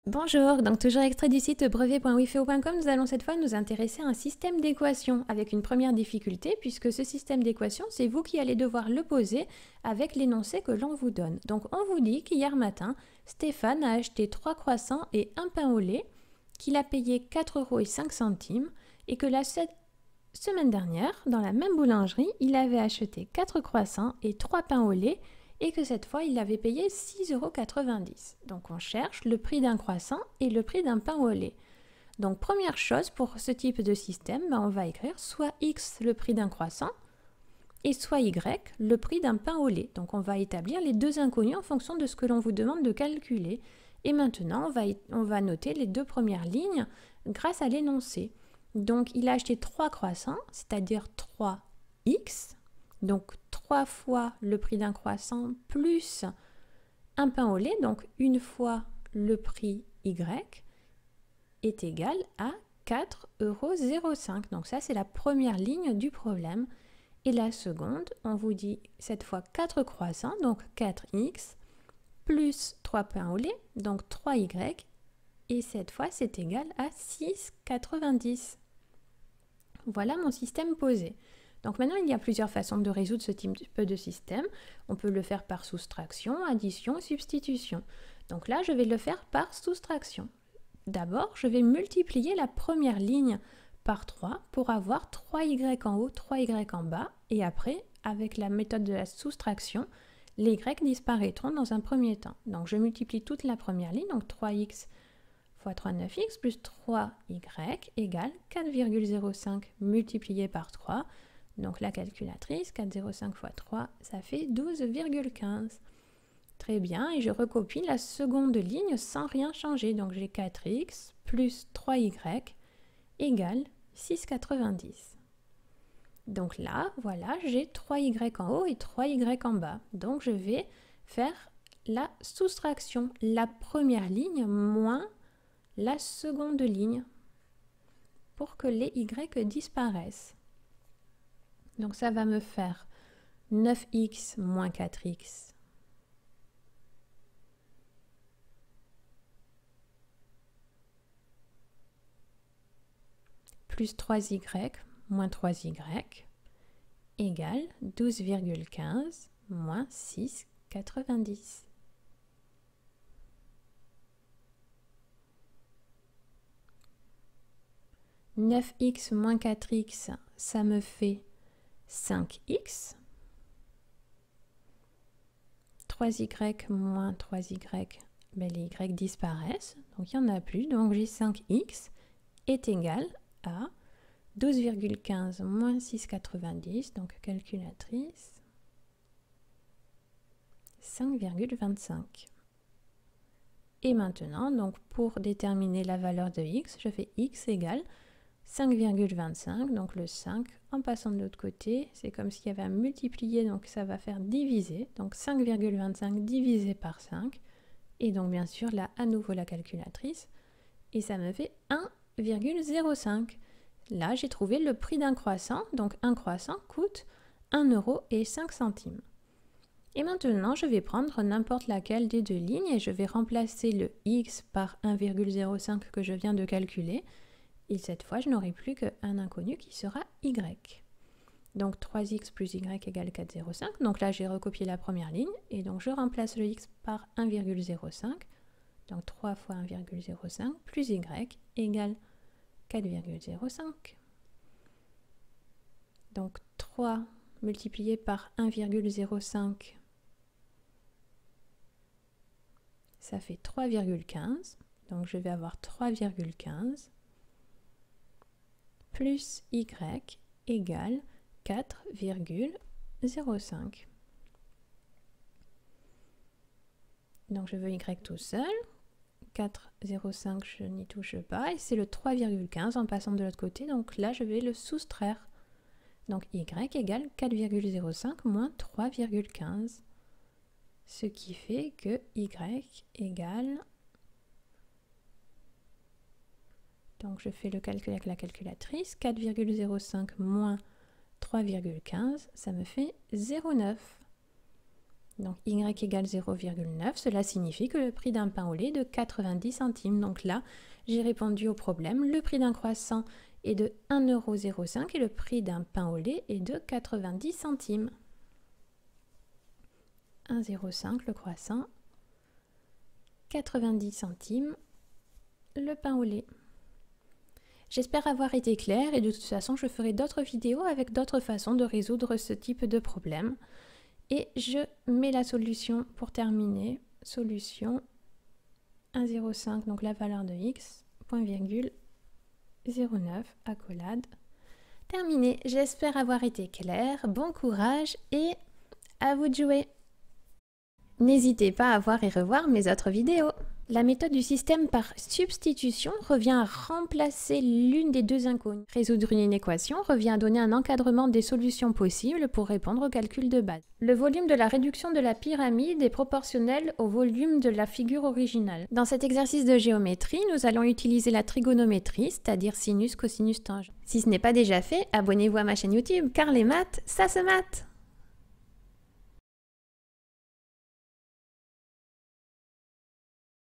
Bonjour, donc toujours extrait du site brevet.wifeo.com, nous allons cette fois nous intéresser à un système d'équations avec une première difficulté puisque ce système d'équations, c'est vous qui allez devoir le poser avec l'énoncé que l'on vous donne. Donc on vous dit qu'hier matin, Stéphane a acheté 3 croissants et un pain au lait, qu'il a payé 4,05 € et que la semaine dernière, dans la même boulangerie, il avait acheté 4 croissants et 3 pains au lait et que cette fois, il avait payé 6,90 €. Donc on cherche le prix d'un croissant et le prix d'un pain au lait. Donc première chose pour ce type de système, on va écrire soit X le prix d'un croissant et soit Y le prix d'un pain au lait. Donc on va établir les deux inconnus en fonction de ce que l'on vous demande de calculer. Et maintenant, on va noter les deux premières lignes grâce à l'énoncé. Donc il a acheté 3 croissants, c'est-à-dire 3X. Donc 3 fois le prix d'un croissant plus un pain au lait, donc une fois le prix Y, est égal à 4,05 €. Donc ça, c'est la première ligne du problème. Et la seconde, on vous dit cette fois 4 croissants, donc 4X, plus 3 pains au lait, donc 3Y. Et cette fois, c'est égal à 6,90 €. Voilà mon système posé. Donc maintenant, il y a plusieurs façons de résoudre ce type de système. On peut le faire par soustraction, addition, substitution. Donc là, je vais le faire par soustraction. D'abord, je vais multiplier la première ligne par 3 pour avoir 3y en haut, 3y en bas. Et après, avec la méthode de la soustraction, les y disparaîtront dans un premier temps. Donc je multiplie toute la première ligne, donc 3x fois 3, 9x, plus 3y égale 4,05 multiplié par 3. Donc la calculatrice, 4,05 fois 3, ça fait 12,15. Très bien, et je recopie la seconde ligne sans rien changer. Donc j'ai 4x plus 3y égale 6,90. Donc là, voilà, j'ai 3y en haut et 3y en bas. Donc je vais faire la soustraction. La première ligne moins la seconde ligne pour que les y disparaissent. Donc ça va me faire 9x moins 4x plus 3y moins 3y égale 12,15 moins 6,90. « 9x moins 4x, ça me fait 5x. 3y moins 3y, les y disparaissent, donc il n'y en a plus. Donc j'ai 5x est égal à 12,15 moins 6,90, donc calculatrice, 5,25. Et maintenant, donc pour déterminer la valeur de x, je fais x égale 5,25, donc le 5 en passant de l'autre côté, c'est comme s'il y avait un multiplié, donc ça va faire diviser, donc 5,25 divisé par 5, et donc bien sûr là à nouveau la calculatrice, et ça me fait 1,05. Là j'ai trouvé le prix d'un croissant, donc un croissant coûte 1,05 €. Et maintenant, je vais prendre n'importe laquelle des deux lignes et je vais remplacer le x par 1,05 que je viens de calculer. Et cette fois, je n'aurai plus qu'un inconnu qui sera y. Donc 3x plus y égale 4,05. Donc là, j'ai recopié la première ligne et donc je remplace le x par 1,05. Donc 3 fois 1,05 plus y égale 4,05. Donc 3 multiplié par 1,05, ça fait 3,15. Donc je vais avoir 3,15 plus y égale 4,05. Donc je veux y tout seul. 4,05, je n'y touche pas. Et c'est le 3,15 en passant de l'autre côté. Donc là, je vais le soustraire. Donc y égale 4,05 moins 3,15. Ce qui fait que y égale... Donc je fais le calcul avec la calculatrice. 4,05 moins 3,15, ça me fait 0,9. Donc y égale 0,9, cela signifie que le prix d'un pain au lait est de 90 centimes. Donc là, j'ai répondu au problème. Le prix d'un croissant est de 1,05 € et le prix d'un pain au lait est de 90 centimes. 1,05 € le croissant, 90 centimes le pain au lait. J'espère avoir été claire et de toute façon je ferai d'autres vidéos avec d'autres façons de résoudre ce type de problème. Et je mets la solution pour terminer. Solution 1,05, donc la valeur de x, point virgule 0,9, accolade. Terminé, j'espère avoir été claire. Bon courage et à vous de jouer. N'hésitez pas à voir et revoir mes autres vidéos. La méthode du système par substitution revient à remplacer l'une des deux inconnues. Résoudre une équation revient à donner un encadrement des solutions possibles pour répondre au calcul de base. Le volume de la réduction de la pyramide est proportionnel au volume de la figure originale. Dans cet exercice de géométrie, nous allons utiliser la trigonométrie, c'est-à-dire sinus, cosinus, tangente. Si ce n'est pas déjà fait, abonnez-vous à ma chaîne YouTube, car les maths, ça se mate!